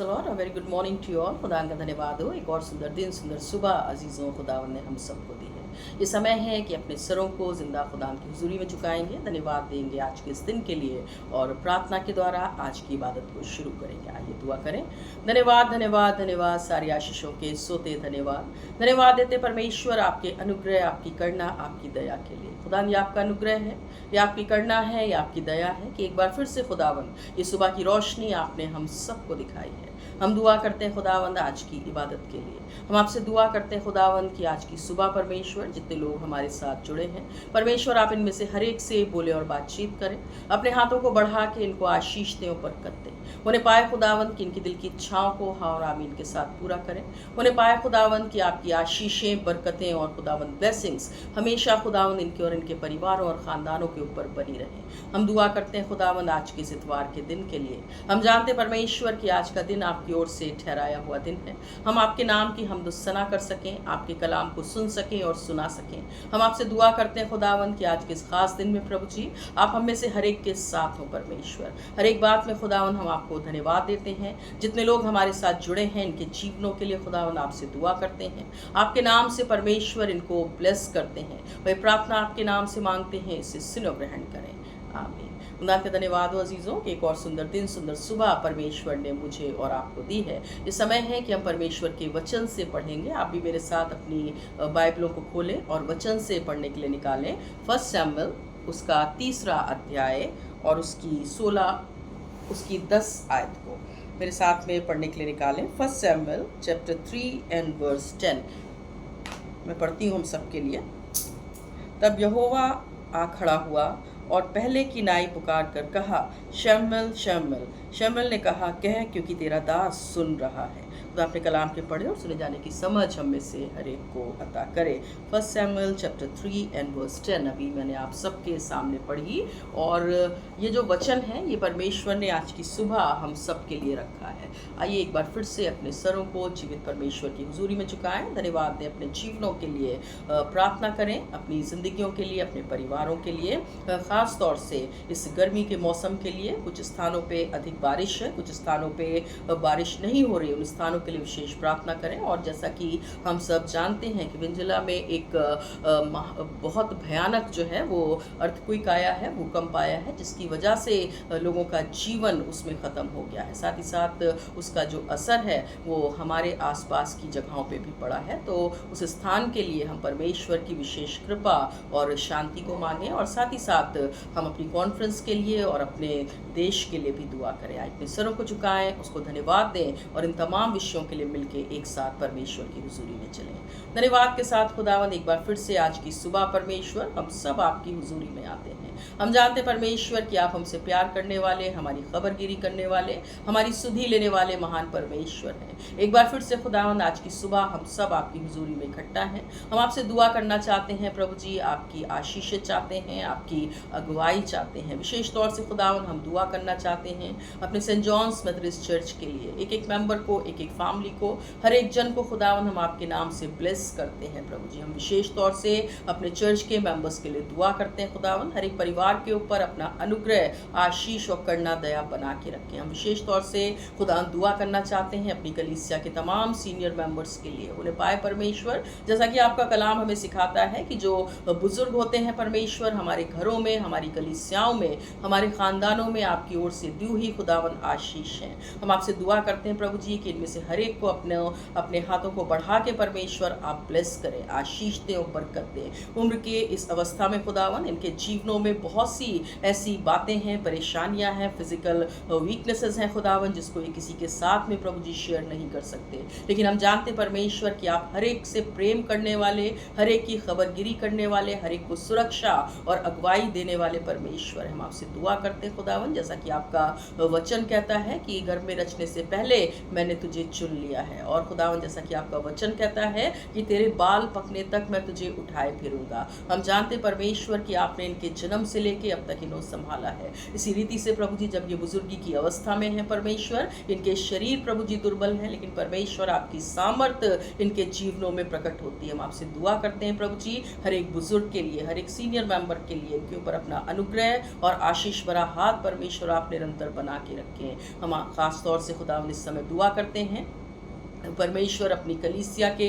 Lord very good morning to you all. खुदा का धन्यवाद हो, एक और सुंदर दिन सुंदर सुबह अजीज़ों खुदावन ने हम सबको दी है। ये समय है कि अपने सरों को जिंदा खुदा की हुजूरी में झुकाएंगे, धन्यवाद देंगे आज के इस दिन के लिए और प्रार्थना के द्वारा आज की इबादत को शुरू करेंगे। आइए दुआ करें। धन्यवाद धन्यवाद धन्यवाद, सारी आशीषों के सोते धन्यवाद धन्यवाद देते परमेश्वर आपके अनुग्रह, आपकी करुणा, आपकी दया के लिए। खुदा ये आपका अनुग्रह है, ये आपकी करुणा है, ये आपकी दया है कि एक बार फिर से खुदावन ये सुबह की रोशनी आपने हम सबको दिखाई है। हम दुआ करते हैं खुदावंद आज की इबादत के लिए। हम आपसे दुआ करते हैं खुदावंद कि आज की सुबह परमेश्वर जितने लोग हमारे साथ जुड़े हैं परमेश्वर आप इनमें से हर एक से बोले और बातचीत करें। अपने हाथों को बढ़ा के इनको आशीष दें और बरकत दें। उन्हें पाए खुदावंद कि इनकी दिल की इच्छाओं को हाँ और आमीन के साथ पूरा करें। उन्हें पाए खुदावंद कि आपकी आशीषें, बरकतें और खुदावंद ब्लेसिंग्स हमेशा खुदावंद इनके और इनके परिवारों और ख़ानदानों के ऊपर बनी रहें। हम दुआ करते हैं खुदावंद आज के इस इतवार के दिन के लिए। हम जानते परमेश्वर कि आज का दिन आपकी ओर से ठहराया हुआ दिन है। हम आपके नाम की हमद सना कर सकें, आपके कलाम को सुन सकें और सुना सकें। हम आपसे दुआ करते हैं खुदावंद कि आज के इस खास दिन में प्रभु जी आप हम में से हर एक के साथ हो परमेश्वर। हर एक बात में खुदावंद हम आपको धन्यवाद देते हैं। जितने लोग हमारे साथ जुड़े हैं इनके जीवनों के लिए खुदावंद आपसे दुआ करते हैं। आपके नाम से परमेश्वर इनको ब्लेस करते हैं। वही प्रार्थना आपके नाम से मांगते हैं, इसे सुनो ग्रहण करें। आमीन। खुदा का धन्यवाद हो अजीज़ों कि एक और सुंदर दिन सुंदर सुबह परमेश्वर ने मुझे और आपको दी है। ये समय है कि हम परमेश्वर के वचन से पढ़ेंगे। आप भी मेरे साथ अपनी बाइबलों को खोलें और वचन से पढ़ने के लिए निकालें। 1 शमूएल उसका 3 अध्याय और उसकी 10 आयत को मेरे साथ में पढ़ने के लिए निकालें। 1 शमूएल चैप्टर 3 एंड वर्स 10 मैं पढ़ती हूँ हम सबके लिए। तब यहोवा आ खड़ा हुआ और पहले की नाई पुकार कर कहा, शमूएल शमूएल। शमूएल ने कहा, कह क्योंकि तेरा दास सुन रहा है। तो अपने कलाम के पढ़े और सुने जाने की समझ हम में से हर एक को अता करे। 1 शमूएल चैप्टर 3 एंड वर्स 10 अभी मैंने आप सबके सामने पढ़ी और ये जो वचन है ये परमेश्वर ने आज की सुबह हम सब के लिए रखा है। आइए एक बार फिर से अपने सरों को जीवित परमेश्वर की हुजूरी में झुकाएं, धन्यवाद दें, अपने जीवनों के लिए प्रार्थना करें, अपनी ज़िंदगियों के लिए, अपने परिवारों के लिए, ख़ास तौर से इस गर्मी के मौसम के लिए। कुछ स्थानों पे अधिक बारिश है, कुछ स्थानों पे बारिश नहीं हो रही, उन स्थानों के लिए विशेष प्रार्थना करें। और जैसा कि हम सब जानते हैं कि वेनेजुएला में एक बहुत भयानक जो है वो अर्थक्वेक आया है, भूकंप आया है, जिसकी वजह से लोगों का जीवन उसमें ख़त्म हो गया है। साथ ही साथ उसका जो असर है वो हमारे आसपास की जगहों पे भी पड़ा है। तो उस स्थान के लिए हम परमेश्वर की विशेष कृपा और शांति को मांगें और साथ ही साथ हम अपनी कॉन्फ्रेंस के लिए और अपने देश के लिए भी दुआ करें। आज अपने सरों को झुकाएं, उसको धन्यवाद दें और इन तमाम विषयों के लिए मिलके एक साथ परमेश्वर की हुजूरी में चलें। धन्यवाद के साथ खुदावंद एक बार फिर से आज की सुबह परमेश्वर हम सब आपकी हुजूरी में आते हैं। हम जानते परमेश्वर कि आप हमसे प्यार करने वाले, हमारी खबरगिरी करने वाले, हमारी सुधि लेने वाले महान परमेश्वर हैं। एक बार फिर से खुदावंद आज की सुबह हम सब आपकी हुजूरी में इकट्ठा हैं। हम आपसे दुआ करना चाहते हैं प्रभु जी, आपकी आशीषें चाहते हैं, आपकी अगुवाई चाहते हैं। विशेष तौर से खुदावंद हम दुआ करना चाहते हैं अपने सेंट जॉन्स मेथोडिस्ट चर्च के लिए। एक एक मेंबर को, एक एक फैमिली को, हर एक जन को खुदावंद हम आपके नाम से ब्लेस करते हैं प्रभु जी। हम विशेष तौर से अपने चर्च के मेंबर्स के लिए दुआ करते हैं खुदावंद हर एक परिवार के ऊपर अपना अनुग्रह, आशीष और करुणा दया बना के रखें। हम विशेष तौर से खुदा दुआ करना चाहते हैं अपनी कलीसिया के तमाम सीनियर मेंबर्स के लिए। उन्हें पाए परमेश्वर, जैसा कि आपका कलाम हमें सिखाता है कि जो बुजुर्ग होते हैं परमेश्वर हमारे घरों में, हमारी कलीसियाओं में, हमारे ख़ानदानों में आपकी ओर से दी हुई खुदावन आशीष हैं। हम आपसे दुआ करते हैं प्रभु जी कि इनमें से हर एक को अपने हाथों को बढ़ा के परमेश्वर आप ब्लेस करें, आशीष दें और बरकत दें। उम्र के इस अवस्था में खुदावन इनके जीवनों में बहुत सी ऐसी बातें हैं, परेशानियां हैं, फिजिकल वीकनेसेस हैं खुदावन जिसको ये किसी के साथ में प्रभु जी शेयर नहीं कर सकते। लेकिन हम जानते परमेश्वर कि आप हर एक से प्रेम करने वाले, हर एक की खबरगिरी करने वाले, हर एक को सुरक्षा और अगुवाई देने वाले परमेश्वर। हम आपसे दुआ करते हैं खुदावन जैसा कि आपका वचन कहता है कि घर में रचने से पहले मैंने तुझे चुन लिया है। और खुदावन जैसा कि आपका वचन कहता है कि तेरे बाल पकने तक मैं तुझे उठाए फिरूंगा। हम जानते परमेश्वर कि आपने इनके जन्म जन्म से लेके अब तक इन्होंने संभाला है। इसी रीति से प्रभु जी जब ये बुजुर्गी की अवस्था में है परमेश्वर, इनके शरीर प्रभु जी दुर्बल है, लेकिन परमेश्वर आपकी सामर्थ्य इनके जीवनों में प्रकट होती है। हम आपसे दुआ करते हैं प्रभु जी हर एक बुजुर्ग के लिए, हर एक सीनियर मेंबर के लिए, इनके ऊपर अपना अनुग्रह और आशीष भरा हाथ परमेश्वर आप निरंतर बना के रखें। हम खास तौर से खुदा इस समय दुआ करते हैं परमेश्वर अपनी कलीसिया के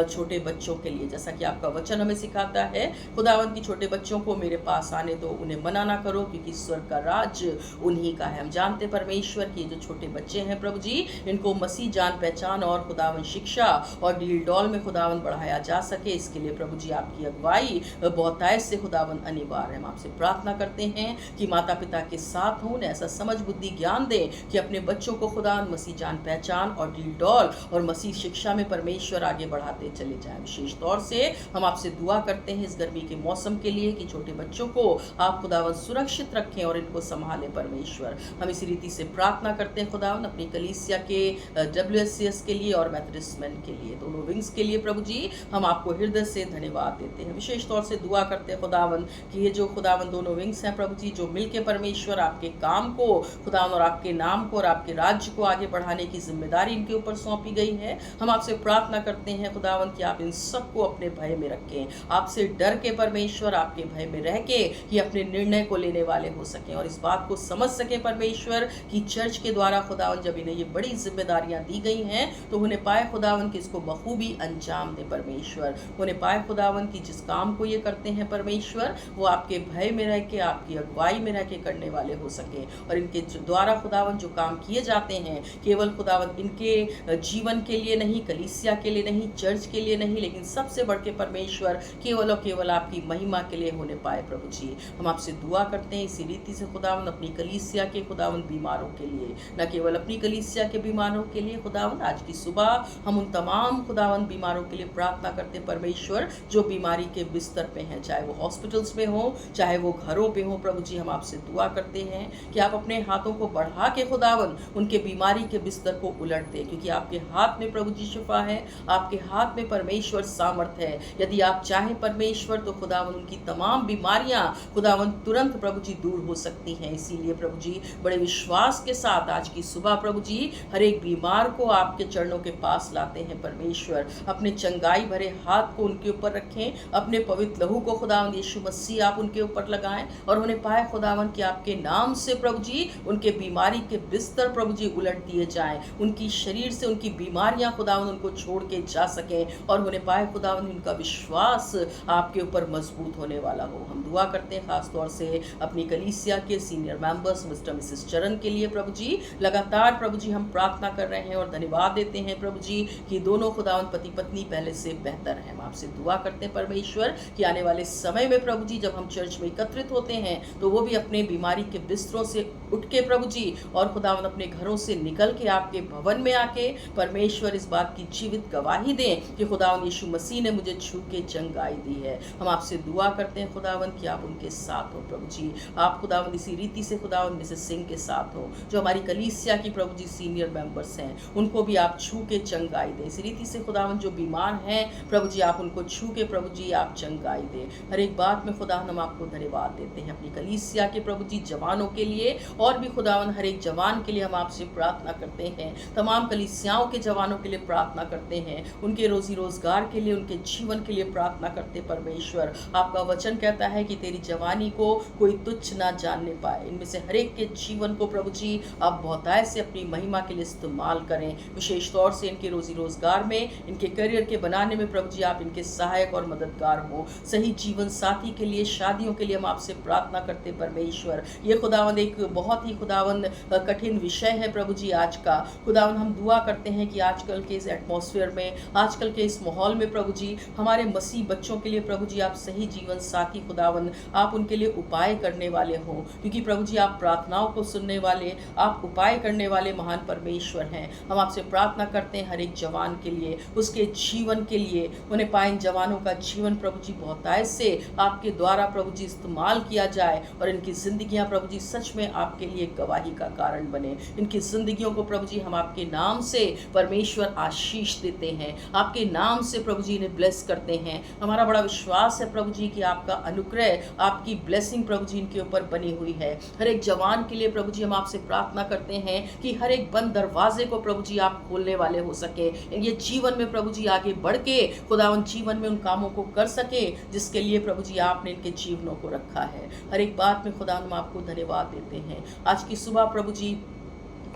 छोटे बच्चों के लिए, जैसा कि आपका वचन हमें सिखाता है खुदावन की छोटे बच्चों को मेरे पास आने दो, उन्हें मना ना करो, क्योंकि स्वर्ग का राज उन्हीं का है। हम जानते परमेश्वर कि जो छोटे बच्चे हैं प्रभु जी, इनको मसीह जान पहचान और खुदावन शिक्षा और डील डॉल में खुदावन बढ़ाया जा सके, इसके लिए प्रभु जी आपकी अगुवाई बहुतायत से खुदावन अनिवार्य है। हम आपसे प्रार्थना करते हैं कि माता पिता के साथ हों, ऐसा समझ बुद्धि ज्ञान दें कि अपने बच्चों को खुदावन मसीह जान पहचान और डील डॉल और मसीह शिक्षा में परमेश्वर आगे बढ़ाते चले जाएं। विशेष तौर से हम आपसे दुआ करते हैं इस गर्मी के मौसम के लिए कि छोटे बच्चों को आप खुदावन सुरक्षित रखें और इनको संभालें परमेश्वर। हम इसी रीति से प्रार्थना करते हैं खुदावन अपनी कलीसिया के WSCS के लिए और मेथोडिस्टमेंट के लिए, दोनों विंग्स के लिए प्रभु जी हम आपको हृदय से धन्यवाद देते हैं। विशेष तौर से दुआ करते हैं खुदावन कि ये जो खुदावन दोनों विंग्स हैं प्रभु जी, जो मिलकर परमेश्वर आपके काम को खुदावन और आपके नाम को और आपके राज्य को आगे बढ़ाने की जिम्मेदारी इनके ऊपर सौंपी गई है। हम आपसे प्रार्थना करते हैं खुदावन कि आप इन सबको अपने भय में रखें, आपसे डर के परमेश्वर आपके भय में रह के ये अपने निर्णय को लेने वाले हो सकें और इस बात को समझ सके परमेश्वर कि चर्च के द्वारा खुदावन जब इन्हें ये बड़ी जिम्मेदारियां दी गई हैं तो उन्हें पाए खुदावन कि इसको बखूबी अंजाम दे परमेश्वर। उन्हें पाए खुदावन कि जिस काम को ये करते हैं परमेश्वर वो आपके भय में रह के आपकी अगुवाई में रह के करने वाले हो सके और इनके द्वारा खुदावन जो काम किए जाते हैं केवल खुदावन इनके जीवन के लिए नहीं, कलीसिया के लिए नहीं, चर्च के लिए नहीं, लेकिन सबसे बढ़ के परमेश्वर केवल और केवल आपकी महिमा के लिए होने पाए प्रभु जी। हम आपसे दुआ करते हैं इसी रीति से खुदावन अपनी कलीसिया के खुदावन बीमारों के लिए, न केवल अपनी कलीसिया के बीमारों के लिए खुदावन, आज की सुबह हम उन तमाम खुदावन बीमारों के लिए प्रार्थना करते हैं परमेश्वर जो बीमारी के बिस्तर पे हैं, चाहे वो हॉस्पिटल्स में हो चाहे वो घरों पे हो प्रभु जी। हम आपसे दुआ करते हैं कि आप अपने हाथों को बढ़ा के खुदावन उनके बीमारी के बिस्तर को उलट दें, क्योंकि आपके हाथ में प्रभु जी शिफा है, आपके हाथ में परमेश्वर सामर्थ है। यदि आप चाहें परमेश्वर तो खुदावन उनकी तमाम बीमारियां खुदावन तुरंत प्रभु जी दूर हो सकती हैं। इसीलिए प्रभु जी बड़े विश्वास के साथ आज की सुबह प्रभु जी हर एक बीमार को आपके चरणों के पास लाते हैं परमेश्वर। अपने चंगाई भरे हाथ को उनके ऊपर रखें, अपने पवित्र लहू को खुदावन यीशु मसीह आप उनके ऊपर लगाएं और उन्हें पाए खुदावन कि आपके नाम से प्रभु जी उनके बीमारी के बिस्तर प्रभु जी उलट दिए जाएं, उनकी शरीर से उनकी बीमारियां खुदावन उनको छोड़ के जा सकें और उन्हें पाए खुदावन उनका विश्वास आपके ऊपर मजबूत होने वाला हो। हम दुआ करते हैं खास तौर से अपनी कलीसिया के सीनियर मेंबर्स मिस्टर मिसेस चरण के लिए प्रभु जी। लगातार प्रभु जी हम प्रार्थना कर रहे हैं और धन्यवाद देते हैं प्रभु जी कि दोनों खुदावन पति पत्नी पहले से बेहतर हैं। हम आपसे दुआ करते हैं परमेश्वर कि आने वाले समय में प्रभु जी जब हम चर्च में एकत्रित होते हैं तो वो भी अपने बीमारी के बिस्तरों से उठ के प्रभु जी और खुदावन अपने घरों से निकल के आपके भवन में आके परमेश्वर इस बात की जीवित गवाही दें कि खुदावन यीशु मसीह ने मुझे छू के चंगाई दी है। हम आपसे दुआ करते हैं खुदावन कि आप उनके साथ हो प्रभु जी। आप खुदावन इसी रीति से खुदावन मिसेस सिंह के साथ हो जो हमारी कलीसिया की प्रभु जी सीनियर मेंबर्स हैं, उनको भी आप छू के चंगाई दें। इसी रीति से खुदावन जो बीमार हैं प्रभु जी आप उनको छू के प्रभु जी आप चंगाई दें। हर एक बात में खुदावन हम आपको धन्यवाद देते हैं। अपनी कलीसिया के प्रभु जी जवानों के लिए और भी खुदावन हर एक जवान के लिए हम आपसे प्रार्थना करते हैं, तमाम कलीसियाओं के जवानों के लिए प्रार्थना करते हैं, उनके रोजी रोजगार के लिए, उनके जीवन के लिए प्रार्थना करते परमेश्वर। आपका वचन कहता है कि तेरी जवानी को कोई तुच्छ ना जानने पाए। इनमें से हर एक के जीवन को प्रभु जी आप बहुतायत से अपनी महिमा के लिए इस्तेमाल करें। विशेष तौर से इनके रोजी रोजगार में, इनके करियर के बनाने में प्रभु जी आप इनके सहायक और मददगार हो। सही जीवन साथी के लिए, शादियों के लिए हम आपसे प्रार्थना करते परमेश्वर। ये खुदावन एक बहुत ही खुदावन कठिन विषय है प्रभु जी आज का। खुदावन हम दुआ करते हैं कि आजकल के इस एटमॉस्फेयर में, आजकल के इस माहौल में प्रभु जी हमारे मसीह बच्चों के लिए प्रभु जी आप सही जीवन साथी खुदावन आप उनके लिए उपाय करने वाले हो, क्योंकि प्रभु जी आप प्रार्थनाओं को सुनने वाले, आप उपाय करने वाले महान परमेश्वर हैं। हम आपसे प्रार्थना करते हैं हर एक जवान के लिए, उसके जीवन के लिए, उन्हें पाए जवानों का जीवन प्रभु जी बहुतायत से आपके द्वारा प्रभु जी इस्तेमाल किया जाए और इनकी जिंदगियां प्रभु जी सच में आपके लिए गवाही का कारण बने। इनकी जिंदगियों को प्रभु जी हम आपके नाम से परमेश्वर आशीष देते हैं, आपके नाम से प्रभु जी इन्हें ब्लेस करते हैं। हमारा बड़ा विश्वास है प्रभु जी कि आपका अनुग्रह, आपकी ब्लेसिंग प्रभु जी इनके ऊपर बनी हुई है। हर एक जवान के लिए प्रभु जी हम आपसे प्रार्थना करते हैं कि हर एक बंद दरवाजे को प्रभु जी आप खोलने वाले हो सके, ये जीवन में प्रभु जी आगे बढ़ के खुदावन जीवन में उन कामों को कर सके जिसके लिए प्रभु जी आपने इनके जीवनों को रखा है। हर एक बात में खुदा हम आपको धन्यवाद देते हैं। आज की सुबह प्रभु जी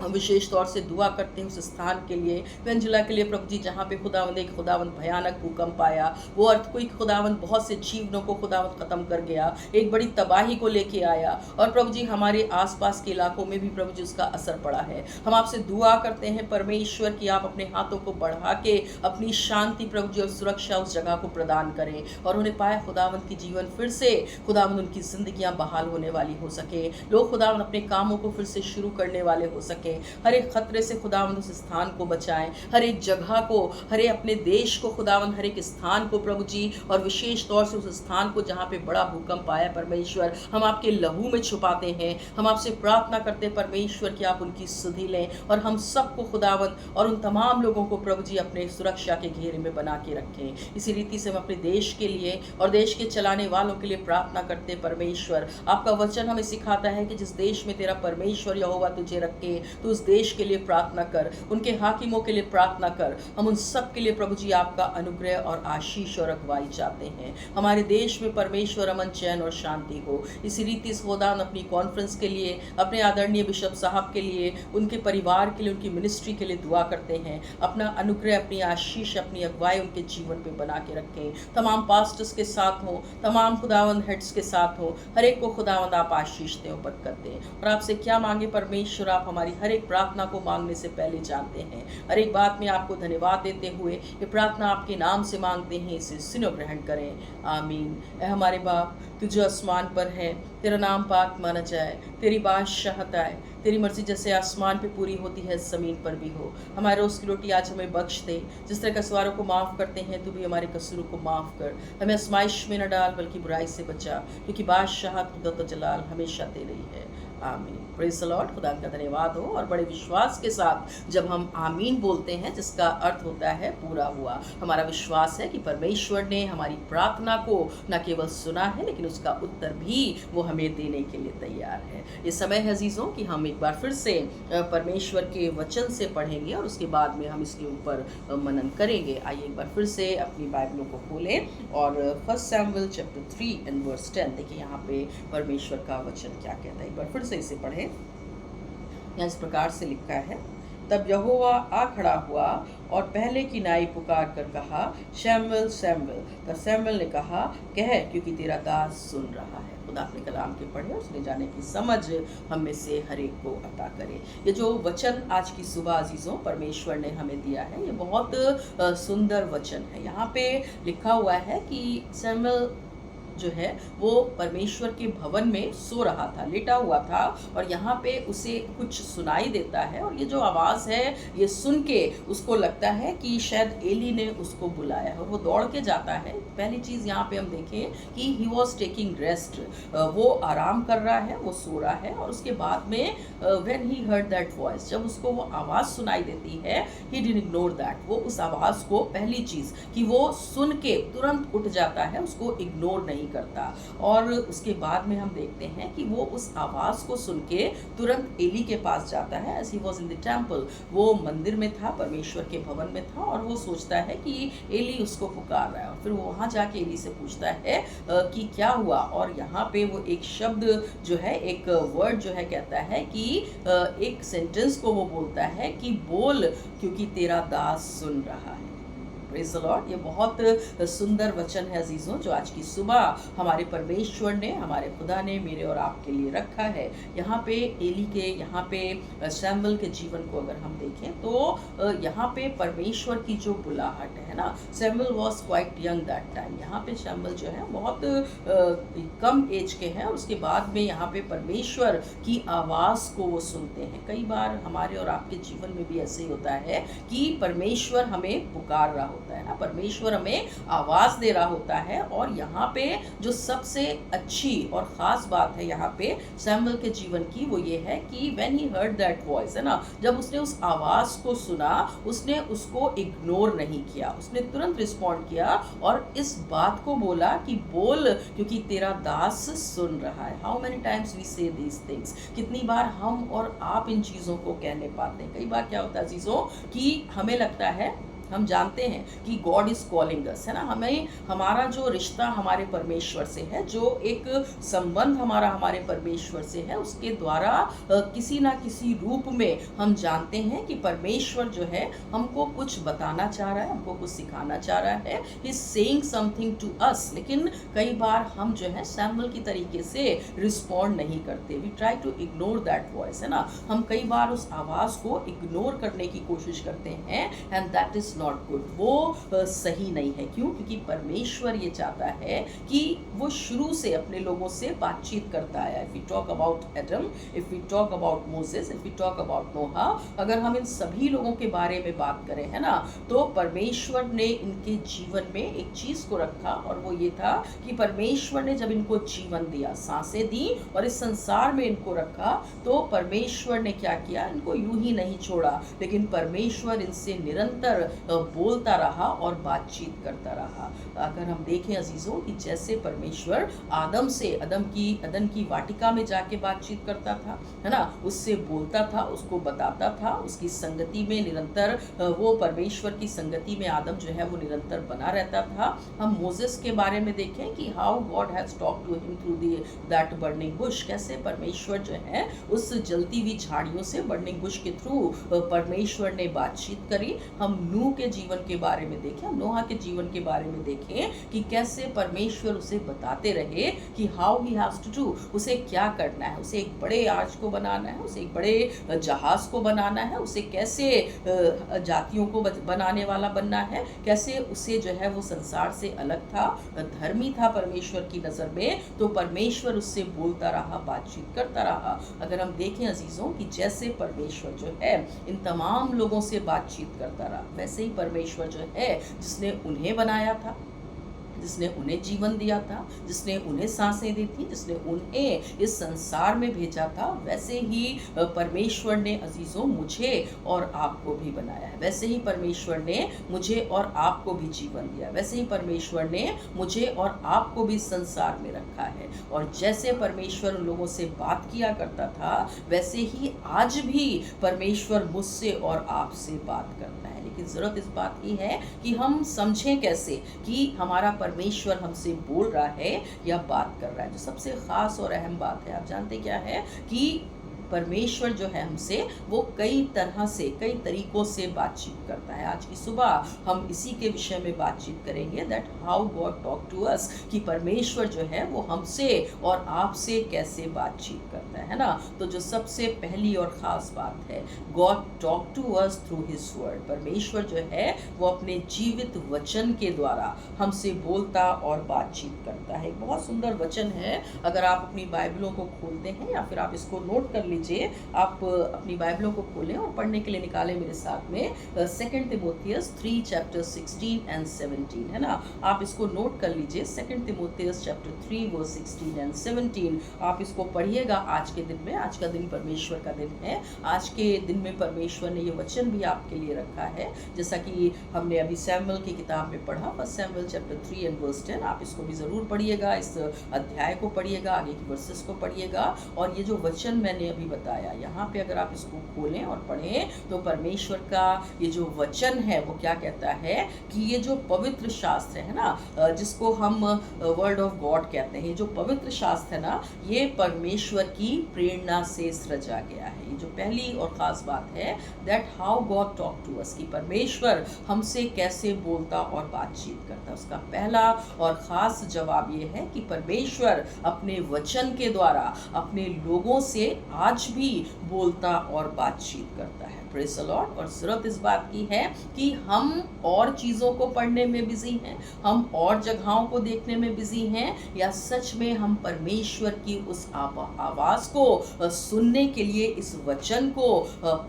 हम विशेष तौर से दुआ करते हैं उस स्थान के लिए, वेंजुला के लिए प्रभु जी, जहाँ पे खुदावंद एक खुदावंद भयानक भूकंप आया, वो अर्थक्वेक खुदावंद बहुत से जीवनों को खुदावंद खत्म कर गया, एक बड़ी तबाही को लेके आया, और प्रभु जी हमारे आसपास के इलाकों में भी प्रभु जी उसका असर पड़ा है। हम आपसे दुआ करते हैं परमेश्वर की आप अपने हाथों को बढ़ा के अपनी शांति प्रभु जी और सुरक्षा उस जगह को प्रदान करें, और उन्हें पाए खुदावंद की जीवन फिर से खुदावंद उनकी जिंदगियां बहाल होने वाली हो सके, लोग खुदावंद अपने कामों को फिर से शुरू करने वाले हो सके। हर एक खतरे से खुदावंद उस स्थान को बचाएं, हर एक जगह को, हर एक अपने देश को खुदावंद, हर एक स्थान को प्रभु जी, और विशेष तौर से उस स्थान को जहाँ पे बड़ा भूकंप आया परमेश्वर, हम आपके लहू में छुपाते हैं। हम आपसे प्रार्थना करते हैं परमेश्वर कि आप उनकी सुधि लें, और हम सबको खुदावंद और उन तमाम लोगों को प्रभु जी अपने सुरक्षा के घेरे में बना के रखें। इसी रीति से हम अपने देश के लिए और देश के चलाने वालों के लिए प्रार्थना करते हैं परमेश्वर। आपका वचन हमें सिखाता है कि जिस देश में तेरा परमेश्वर यहोवा तुझे रखे, तो उस देश के लिए प्रार्थना कर, उनके हाकिमों के लिए प्रार्थना कर। हम उन सब के लिए प्रभु जी आपका अनुग्रह और आशीष और अगुवाई चाहते हैं। हमारे देश में परमेश्वर अमन, चैन और शांति हो। इसी रीति इस खुदान अपनी कॉन्फ्रेंस के लिए, अपने आदरणीय बिशप साहब के लिए, उनके परिवार के लिए, उनकी मिनिस्ट्री के लिए दुआ करते हैं। अपना अनुग्रह, अपनी आशीष, अपनी अगुवाई उनके जीवन पे बना के रखें। तमाम पास्टर्स के साथ हो, तमाम खुदावंद हेड्स के साथ हो, हर एक को खुदावंद आप आशीष दें, बरकत दें। और आपसे क्या मांगे परमेश्वर, आप हमारी हर एक प्रार्थना को मांगने से पहले जानते हैं। हर एक बात में आपको धन्यवाद देते हुए ये प्रार्थना आपके नाम से मांगते हैं, इसे सुनो ग्रहण करें, आमीन। ऐ हमारे बाप, तू जो आसमान पर है, तेरा नाम पाक माना जाए, तेरी बादशाहत आए, तेरी मर्जी जैसे आसमान पे पूरी होती है ज़मीन पर भी हो। हमारे रोज़ की रोटी आज हमें बख्श दे, जिस तरह कसूरों को माफ़ करते हैं तू भी हमारे कसूरों को माफ़ कर। हमें आजमाइश में न डाल बल्कि बुराई से बचा, क्योंकि बादशाहत, कुदरत और जलाल हमेशा तेरी है, आमीन। Praise the Lord. खुदा का धन्यवाद हो। और बड़े विश्वास के साथ जब हम आमीन बोलते हैं, जिसका अर्थ होता है पूरा हुआ, हमारा विश्वास है कि परमेश्वर ने हमारी प्रार्थना को न केवल सुना है, लेकिन उसका उत्तर भी वो हमें देने के लिए तैयार है। ये समय है अजीज़ों कि हम एक बार फिर से परमेश्वर के वचन से पढ़ेंगे, और उसके बाद में हम इसके ऊपर मनन करेंगे। आइए एक बार फिर से अपनी बाइबलों को खोलें और 1 शमूएल चैप्टर 3 एंड वर्स 10 देखिए यहाँ पे परमेश्वर का वचन क्या कहता है। एक बार फिर से इसे पढ़ें। यहाँ इस प्रकार से लिखा है, तब यहोवा आ खड़ा हुआ और पहले की नाई पुकार कर कहा, शमूएल शमूएल। तब शमूएल ने कहा, कह, क्योंकि तेरा दास सुन रहा है। खुदा अपने कलाम के पढ़े, उसने जाने की समझ हम में से हर एक को अता करे। ये जो वचन आज की सुबह अजीज़ों परमेश्वर ने हमें दिया है, ये बहुत सुंदर वचन है। यहाँ पे लिखा हुआ है कि शमूएल जो है वो परमेश्वर के भवन में सो रहा था, लेटा हुआ था, और यहाँ पे उसे कुछ सुनाई देता है, और ये जो आवाज़ है ये सुन के उसको लगता है कि शायद एली ने उसको बुलाया है, और वो दौड़ के जाता है। पहली चीज़ यहाँ पे हम देखें कि ही वॉज टेकिंग रेस्ट, वो आराम कर रहा है, वो सो रहा है। और उसके बाद में when he heard that voice, जब उसको वो आवाज़ सुनाई देती है, ही डिडंट इग्नोर दैट, वो उस आवाज़ को, पहली चीज़ कि वो सुन के तुरंत उठ जाता है, उसको इग्नोर नहीं करता। और उसके बाद में हम देखते हैं कि वो उस आवाज़ को सुन के तुरंत एली के पास जाता है। As he was in the temple, वो मंदिर में था, परमेश्वर के भवन में था, और वो सोचता है कि एली उसको पुकार रहा है। और फिर वो वहाँ जाके एली से पूछता है कि क्या हुआ। और यहाँ पे वो एक शब्द जो है, एक वर्ड जो है, कहता है कि एक सेंटेंस को वो बोलता है कि बोल, क्योंकि तेरा दास सुन रहा है। Praise the Lord. ये बहुत सुंदर वचन है अजीज़ों, जो आज की सुबह हमारे परमेश्वर ने, हमारे खुदा ने मेरे और आपके लिए रखा है। यहाँ पे एली के, यहाँ पे शमूएल के जीवन को अगर हम देखें तो यहाँ पे परमेश्वर की जो बुलाहट है ना, शमूएल was quite young that time. यहाँ पे शमूएल जो है बहुत कम एज के हैं, और उसके बाद में यहाँ पे परमेश्वर की आवाज़ को वो सुनते हैं। कई बार हमारे और आपके जीवन में भी ऐसे ही होता है कि परमेश्वर हमें पुकार रहा होता है, होता है ना, परमेश्वर हमें आवाज़ दे रहा होता है। और यहाँ पे जो सबसे अच्छी और ख़ास बात है यहाँ पे सैमुअल के जीवन की, वो ये है कि when he heard that voice, है ना, जब उसने उस आवाज़ को सुना, उसने उसको इग्नोर नहीं किया, उसने तुरंत रिस्पॉन्ड किया और इस बात को बोला कि बोल, क्योंकि तेरा दास सुन रहा है। हाउ मेनी टाइम्स वी से दीज थिंग्स, कितनी बार हम और आप इन चीज़ों को कहने पाते हैं। कई बार क्या होता है अजीज़ों कि हमें लगता है, हम जानते हैं कि गॉड इज़ कॉलिंग अस, है ना, हमें हमारा जो रिश्ता हमारे परमेश्वर से है, जो एक संबंध हमारा हमारे परमेश्वर से है, उसके द्वारा किसी ना किसी रूप में हम जानते हैं कि परमेश्वर जो है हमको कुछ बताना चाह रहा है, हमको कुछ सिखाना चाह रहा है, he is saying something to us. लेकिन कई बार हम जो है सैमुअल की तरीके से रिस्पॉन्ड नहीं करते, we try to ignore that voice, है ना, हम कई बार उस आवाज़ को इग्नोर करने की कोशिश करते हैं, and that is not good. वो सही नहीं है। क्यों? क्योंकि परमेश्वर ये चाहता है कि वो शुरू से अपने लोगों से बातचीत करता आया। If we talk about Adam, if we talk about Moses, if we talk about Noah, अगर हम इन सभी लोगों के बारे में बात करें, है ना, तो परमेश्वर ने इनके जीवन में एक चीज़ को रखा, और वो ये था कि परमेश्वर ने जब इनको जीवन दिया, सांसें दी और इस संसार में इनको रखा, तो परमेश्वर ने क्या किया, इनको यूं ही नहीं छोड़ा, लेकिन परमेश्वर इनसे निरंतर बोलता रहा और बातचीत करता रहा। अगर हम देखें अजीज़ों कि जैसे परमेश्वर आदम से अदन की वाटिका में जाके बातचीत करता था, है ना, उससे बोलता था, उसको बताता था, उसकी संगति में निरंतर, वो परमेश्वर की संगति में आदम जो है वो निरंतर बना रहता था। हम मोसेस के बारे में देखें कि how God has talk to him through that burning bush, कैसे परमेश्वर जो है उस जलती हुई झाड़ियों से, बर्निंग बुश के थ्रू परमेश्वर ने बातचीत करी। हम नूह के जीवन के बारे में देखें, नोहा के जीवन के बारे में देखें कि कैसे परमेश्वर उसे बताते रहे कि how he has to do, उसे क्या करना है, उसे एक बड़े आर्च को बनाना है, उसे एक बड़े जहाज को बनाना है, उसे कैसे जातियों को बनाने वाला बनना है, कैसे उसे जो है वो संसार से अलग था, धर्मी था परमेश्वर की नज़र में, तो परमेश्वर उससे बोलता रहा, बातचीत करता रहा। अगर हम देखें अजीज़ों कि जैसे परमेश्वर जो है इन तमाम लोगों से बातचीत करता रहा, वैसे ही परमेश्वर जो है जिसने उन्हें बनाया था, जिसने उन्हें जीवन दिया था, जिसने उन्हें सांसें दी थी, जिसने उन्हें इस संसार में भेजा था, वैसे ही परमेश्वर ने अजीज़ों मुझे और आपको भी बनाया है। वैसे ही परमेश्वर ने मुझे और आपको भी जीवन दिया, वैसे ही परमेश्वर ने मुझे और आपको भी संसार में रखा है। और जैसे परमेश्वर उन लोगों से बात किया करता था, वैसे ही आज भी परमेश्वर मुझसे और आपसे बात करता है। लेकिन ज़रूरत इस बात की है कि हम समझें कैसे कि हमारा परमेश्वर हमसे बोल रहा है या बात कर रहा है। जो सबसे ख़ास और अहम बात है, आप जानते क्या है कि परमेश्वर जो है हमसे वो कई तरह से, कई तरीक़ों से बातचीत करता है। आज की सुबह हम इसी के विषय में बातचीत करेंगे, that how God talk to us, कि परमेश्वर जो है वो हमसे और आपसे कैसे बातचीत करता है ना। तो जो सबसे पहली और ख़ास बात है, God talk to us through his word, परमेश्वर जो है वो अपने जीवित वचन के द्वारा हमसे बोलता और बातचीत करता है। एक बहुत सुंदर वचन है, अगर आप अपनी बाइबलों को खोलते हैं या फिर आप इसको नोट कर लीजिए, आप अपनी बाइबलों को खोलें और पढ़ने के लिए निकालें मेरे साथ में 2 तिमोथियस 3 चैप्टर 16 एंड 17, है ना। आप इसको नोट कर लीजिए, 2 तिमोथियस चैप्टर 3 वर्स 16 एंड 17। आप इसको पढ़िएगा आज के दिन में। आज का दिन परमेश्वर का दिन है। आज के दिन में परमेश्वर ने ये वचन भी आपके लिए रखा है, जैसा कि हमने अभी सैमुअल की किताब में पढ़ा, 1 सैमुअल चैप्टर 3 एंड वर्स 10। आप इसको भी ज़रूर पढ़िएगा, इस अध्याय को पढ़िएगा, आगे की वर्सेस को पढ़िएगा। और ये जो वचन मैंने अभी बताया, यहाँ पे अगर आप इसको खोलें और पढ़ें तो परमेश्वर का ये जो वचन है वो क्या कहता है कि ये जो पवित्र शास्त्र है ना, जिसको हम वर्ड ऑफ गॉड कहते हैं, जो पवित्र शास्त्र है ना, ये परमेश्वर की प्रेरणा से सृजा गया है। ये जो पहली और ख़ास बात है, that how God talk to us, कि परमेश्वर हमसे कैसे बोलता और बातचीत करता है। उसका पहला और ख़ास जवाब ये है कि परमेश्वर अपने वचन के द्वारा अपने लोगों से आज भी बोलता और बातचीत करता है। Praise the Lord. और ज़रूरत इस बात की है कि हम और चीज़ों को पढ़ने में बिज़ी हैं, हम और जगहों को देखने में बिज़ी हैं, या सच में हम परमेश्वर की उस आवाज़ को सुनने के लिए, इस वचन को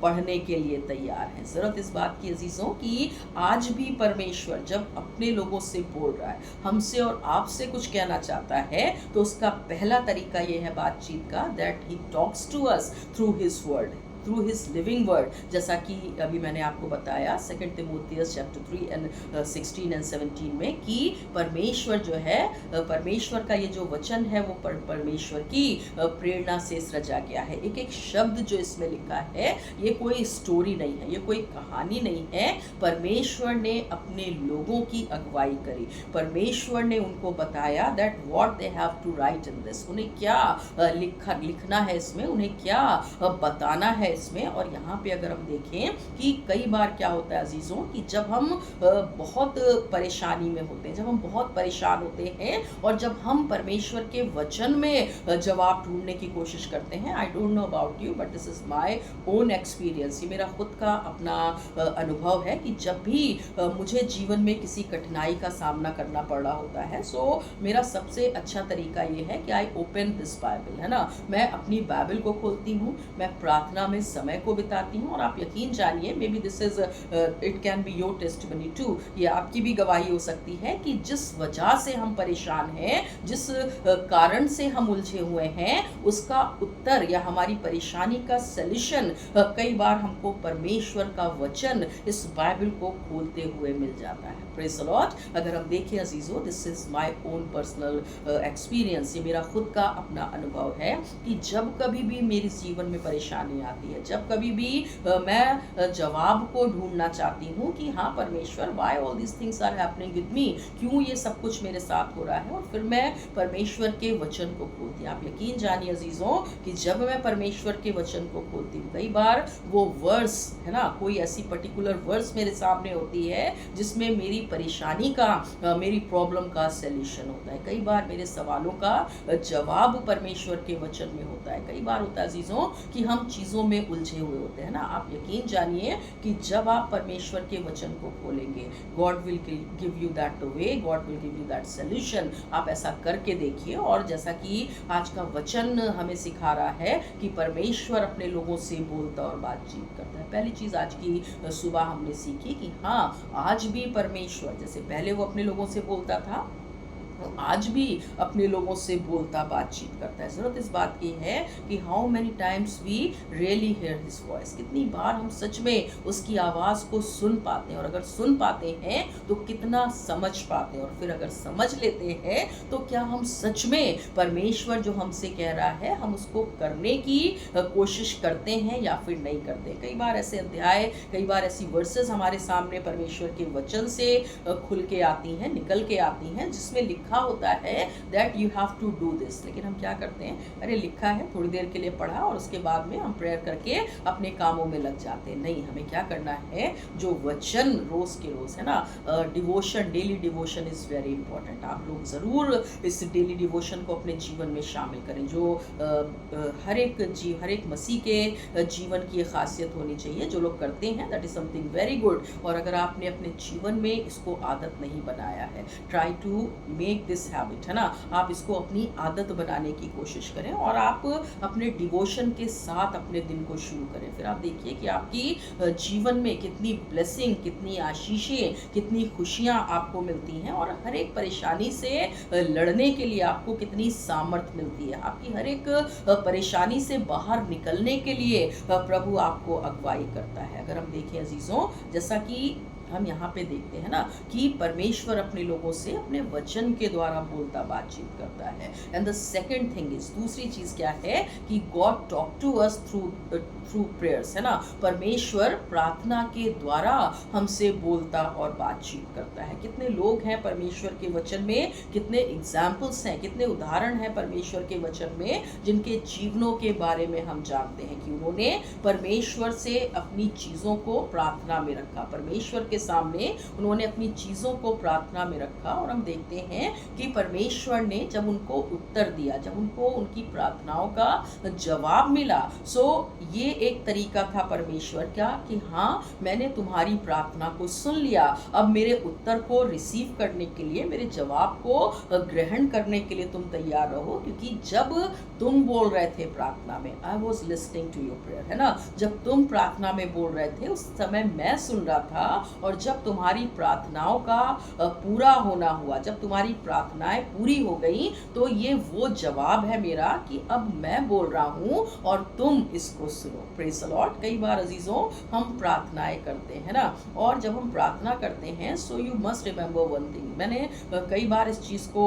पढ़ने के लिए तैयार हैं। ज़रूरत इस बात की अज़ीज़ों कि आज भी परमेश्वर जब अपने लोगों से बोल रहा है, हमसे और आपसे कुछ कहना चाहता है, तो उसका पहला तरीका ये है बातचीत का, that he talks to us through his word, through his living word. जैसा कि अभी मैंने आपको बताया 2 तिमोथियस चैप्टर 3 एंड 16 एंड 17 में कि परमेश्वर जो है, परमेश्वर का ये जो वचन है वो परमेश्वर की प्रेरणा से सृजा गया है। एक एक शब्द जो इसमें लिखा है ये कोई स्टोरी नहीं है, ये कोई कहानी नहीं है। परमेश्वर ने अपने लोगों की अगुवाई करी, परमेश्वर ने उनको बताया that what they have to write in this, उन्हें क्या लिखना है इसमें, उन्हें क्या बताना है इसमें। और यहाँ पे अगर हम देखें कि कई बार क्या होता है अजीज़ों कि जब हम बहुत परेशानी में होते हैं, जब हम बहुत परेशान होते हैं और जब हम परमेश्वर के वचन में जवाब ढूंढने की कोशिश करते हैं, I don't know about you but this is my own experience, ये मेरा खुद का अपना अनुभव है कि जब भी मुझे जीवन में किसी कठिनाई का सामना करना पड़ रहा होता है, सो मेरा सबसे अच्छा तरीका ये है कि आई ओपन दिस बाइबल, है ना, मैं अपनी बाइबल को खोलती हूँ, मैं प्रार्थना में समय को बिताती हूँ। और आप यकीन जानिए, may be this is it can be your testimony too, ये आपकी भी गवाही हो सकती है कि जिस वजह से हम परेशान हैं, जिस कारण से हम उलझे हुए हैं, उसका उत्तर या हमारी परेशानी का सल्यूशन कई बार हमको परमेश्वर का वचन इस बाइबल को खोलते हुए मिल जाता है। Praise the lord. अगर हम देखें अजीज़ों, this is my own personal experience, ये मेरा खुद का अपना अनुभव है कि जब कभी भी मेरे जीवन में परेशानी आती है, जब कभी भी मैं जवाब को ढूंढना चाहती हूँ कि हाँ परमेश्वर, why all this things are happening with me, क्यों ये सब कुछ मेरे साथ हो रहा है, और फिर मैं परमेश्वर के वचन को खोलती हूँ। आप यकीन जानिए अजीज़ों कि जब मैं परमेश्वर के वचन को खोलती हूँ, कई बार वो वर्स, है ना, कोई ऐसी पर्टिकुलर वर्स मेरे सामने होती है जिसमें मेरी परेशानी का, मेरी प्रॉब्लम का सल्यूशन होता है। कई बार मेरे सवालों का जवाब परमेश्वर के वचन में होता है। कई बार होता है अजीज़ों कि हम चीज़ों में उलझे हुए होते हैं ना। आप यकीन जानिए कि जब आप परमेश्वर के वचन को खोलेंगे, God will give you that way, God will give you that solution. आप ऐसा करके देखिए। और जैसा कि आज का वचन हमें सिखा रहा है कि परमेश्वर अपने लोगों से बोलता और बातचीत करता है। पहली चीज़ आज की सुबह हमने सीखी कि हाँ, आज भी परमेश्वर, जैसे पहले वो अपने लोगों से बोलता था, तो आज भी अपने लोगों से बोलता, बातचीत करता है। ज़रूरत इस बात की है कि how many times we really hear his voice, कितनी बार हम सच में उसकी आवाज़ को सुन पाते हैं, और अगर सुन पाते हैं तो कितना समझ पाते हैं, और फिर अगर समझ लेते हैं तो क्या हम सच में परमेश्वर जो हमसे कह रहा है हम उसको करने की कोशिश करते हैं या फिर नहीं करते। कई बार ऐसे अध्याय, कई बार ऐसी वर्सेस हमारे सामने परमेश्वर के वचन से खुल के आती हैं, निकल के आती हैं, जिसमें लिखा होता है that you have to do this, लेकिन हम क्या करते हैं, अरे लिखा है, थोड़ी देर के लिए पढ़ा और उसके बाद में हम प्रेयर करके अपने कामों में लग जाते हैं। नहीं, हमें क्या करना है, जो वचन रोज के रोज, है ना, devotion, daily devotion is very important. आप लोग ज़रूर इस डेली डिवोशन को अपने जीवन में शामिल करें, जो हर एक मसीह के जीवन की खासियत होनी चाहिए। जो लोग करते हैं that is something very good. और अगर आपने अपने जीवन में इसको आदत नहीं बनाया है, try to make this habit, है ना, आप इसको अपनी आदत बनाने की कोशिश करें और आप अपने डिवोशन के साथ अपने दिन को शुरू करें। फिर आप देखिए कि आपकी जीवन में कितनी ब्लेसिंग, कितनी आशीषें, कितनी खुशियां आपको मिलती हैं, और हर एक परेशानी से लड़ने के लिए आपको कितनी सामर्थ्य मिलती है। आपकी हर एक परेशानी से बाहर निकलने के लिए प्रभु आपको अगुवाई करता है। अगर हम देखें अजीज़ों, जैसा कि हम यहाँ पे देखते हैं ना कि परमेश्वर अपने लोगों से अपने वचन के द्वारा बोलता, बातचीत करता है। And the second thing is, दूसरी चीज़ क्या है कि God talk to us through prayers, है ना, परमेश्वर प्रार्थना के द्वारा हमसे बोलता और बातचीत करता है। कितने लोग हैं परमेश्वर के वचन में, कितने एग्जाम्पल्स हैं, कितने उदाहरण हैं परमेश्वर के वचन में, जिनके जीवनों के बारे में हम जानते हैं कि उन्होंने परमेश्वर से अपनी चीज़ों को प्रार्थना में रखा, परमेश्वर के के सामने उन्होंने अपनी चीज़ों को प्रार्थना में रखा, और हम देखते हैं कि परमेश्वर ने जब उनको उत्तर दिया, जब उनको उनकी प्रार्थनाओं का जवाब मिला, सो ये एक तरीका था परमेश्वर का कि हाँ, मैंने तुम्हारी प्रार्थना को सुन लिया, अब मेरे उत्तर को रिसीव करने के लिए, मेरे जवाब को ग्रहण करने के लिए तुम तैयार रहो, क्योंकि जब तुम बोल रहे थे प्रार्थना में, I was listening to your prayer, है ना, जब तुम प्रार्थना में बोल रहे थे उस समय मैं सुन रहा था, और जब तुम्हारी प्रार्थनाओं का पूरा होना हुआ, जब तुम्हारी प्रार्थनाएं पूरी हो गई, तो ये वो जवाब है मेरा कि अब मैं बोल रहा हूँ और तुम इसको सुनो। Praise the Lord. कई बार अजीजों हम प्रार्थनाएं करते हैं ना, और जब हम प्रार्थना करते हैं, so you must remember one thing, मैंने कई बार इस चीज़ को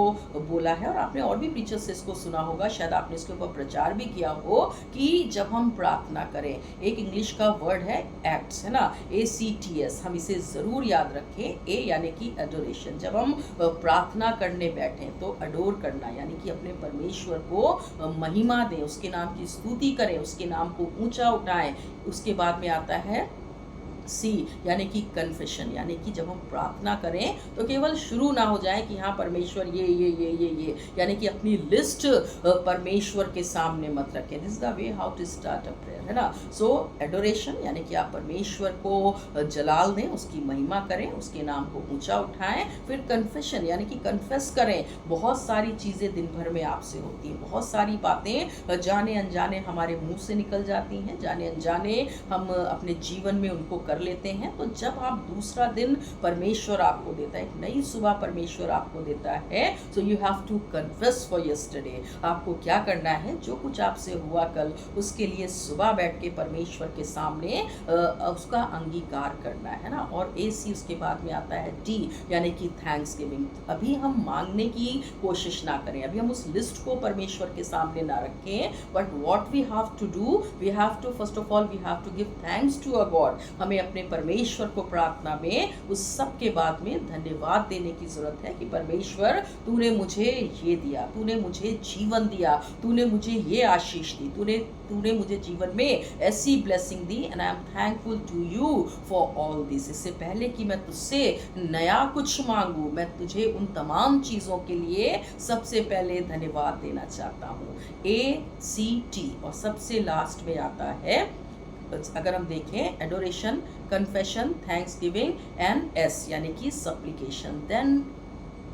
बोला है, और आपने और भी प्रीचर्स से इसको सुना होगा, शायद आपने इसके ऊपर प्रचार भी किया हो, कि जब हम प्रार्थना करें, एक इंग्लिश का वर्ड है एक्ट्स, है ना, ACTS, हम इसे ज़रूर याद रखें। ए यानी कि एडोरेशन, जब हम प्रार्थना करने बैठें तो अडोर करना, यानी कि अपने परमेश्वर को महिमा दें, उसके नाम की स्तुति करें, उसके नाम को ऊंचा उठाएं। उसके बाद में आता है सी यानी कि कन्फेशन, यानी कि जब हम प्रार्थना करें तो केवल शुरू ना हो जाए कि हाँ परमेश्वर ये, यानी कि अपनी लिस्ट परमेश्वर के सामने मत रखें। This is the way how to start a prayer, है ना। सो एडोरेशन यानी कि आप परमेश्वर को जलाल दें, उसकी महिमा करें, उसके नाम को ऊंचा उठाएं। फिर कन्फेशन यानी कि कन्फेस करें। बहुत सारी चीज़ें दिन भर में आपसे होती हैं, बहुत सारी बातें जाने अनजाने हमारे मुंह से निकल जाती हैं, जाने अनजाने हम अपने जीवन में उनको कर लेते हैं। तो जब आप दूसरा दिन परमेश्वर आपको देता है, एक नई सुबह परमेश्वर आपको देता है, so you have to confess for yesterday. आपको क्या करना है, जो कुछ आपसे हुआ कल, उसके लिए सुबह बैठ के परमेश्वर के सामने उसका अंगीकार करना है ना। और AC उसके बाद में आता है D यानी कि थैंक्स गिविंग। अभी हम मांगने की कोशिश ना करें, अभी हम उस लिस्ट को परमेश्वर के सामने ना रखें, but what we have to do, we have to first of all we have to give thanks to a God. हमें अपने परमेश्वर को प्रार्थना में उस सब के बाद में धन्यवाद देने की जरूरत है कि परमेश्वर तूने मुझे ये दिया, तूने मुझे जीवन दिया, तूने मुझे ये आशीष दी, तूने मुझे जीवन में ऐसी ब्लेसिंग दी, and I am thankful to you for all this. इससे पहले कि मैं तुझसे नया कुछ मांगू, मैं तुझे उन तमाम चीज़ों के लिए सबसे पहले धन्यवाद देना चाहता हूँ। ACT। और सबसे लास्ट में आता है, अगर हम देखें, adoration, confession, thanksgiving and S यानी कि supplication. Then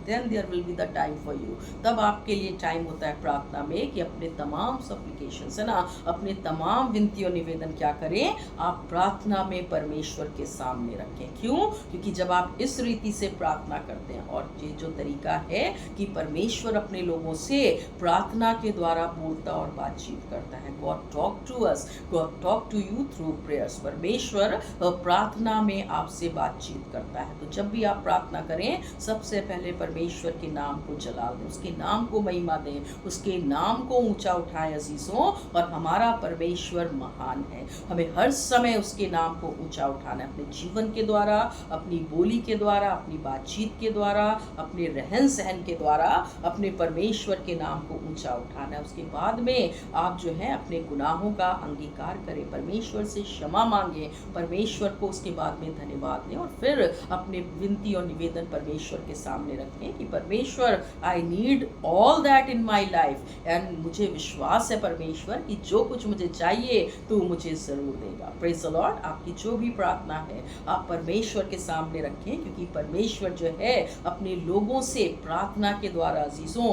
there will be the time for you. तब आपके लिए टाइम होता है प्रार्थना में कि अपने तमाम सप्लिकेशंस, है ना, अपने तमाम विनती और निवेदन क्या करें, आप प्रार्थना में परमेश्वर के सामने रखें। क्यों? क्योंकि जब आप इस रीति से प्रार्थना करते हैं, और ये जो तरीका है कि परमेश्वर अपने लोगों से प्रार्थना के द्वारा बोलता और बातचीत करता है। God talk to us, God talk to you through prayers. परमेश्वर प्रार्थना में आपसे बातचीत करता है। तो जब भी आप प्रार्थना करें, सबसे पहले परमेश्वर के नाम को जलाल दें, उसके नाम को महिमा दें, उसके नाम को ऊंचा उठाएं अजीजों। और हमारा परमेश्वर महान है, हमें हर समय उसके नाम को ऊंचा उठाना है, अपने जीवन के द्वारा, अपनी बोली के द्वारा, अपनी बातचीत के द्वारा, अपने रहन सहन के द्वारा अपने परमेश्वर के नाम को ऊंचा उठाना है। उसके बाद में आप जो है अपने गुनाहों का अंगीकार करें, परमेश्वर से क्षमा मांगे, परमेश्वर को उसके बाद में धन्यवाद दें, और फिर अपने विनती और निवेदन परमेश्वर के सामने रखें कि परमेश्वर, I need all that in my life, and मुझे विश्वास है परमेश्वर कि जो कुछ मुझे चाहिए तो मुझे जरूर देगा। Praise the Lord. आपकी जो भी प्रार्थना है आप परमेश्वर के सामने रखें, क्योंकि परमेश्वर जो है अपने लोगों से प्रार्थना के द्वारा अजीजों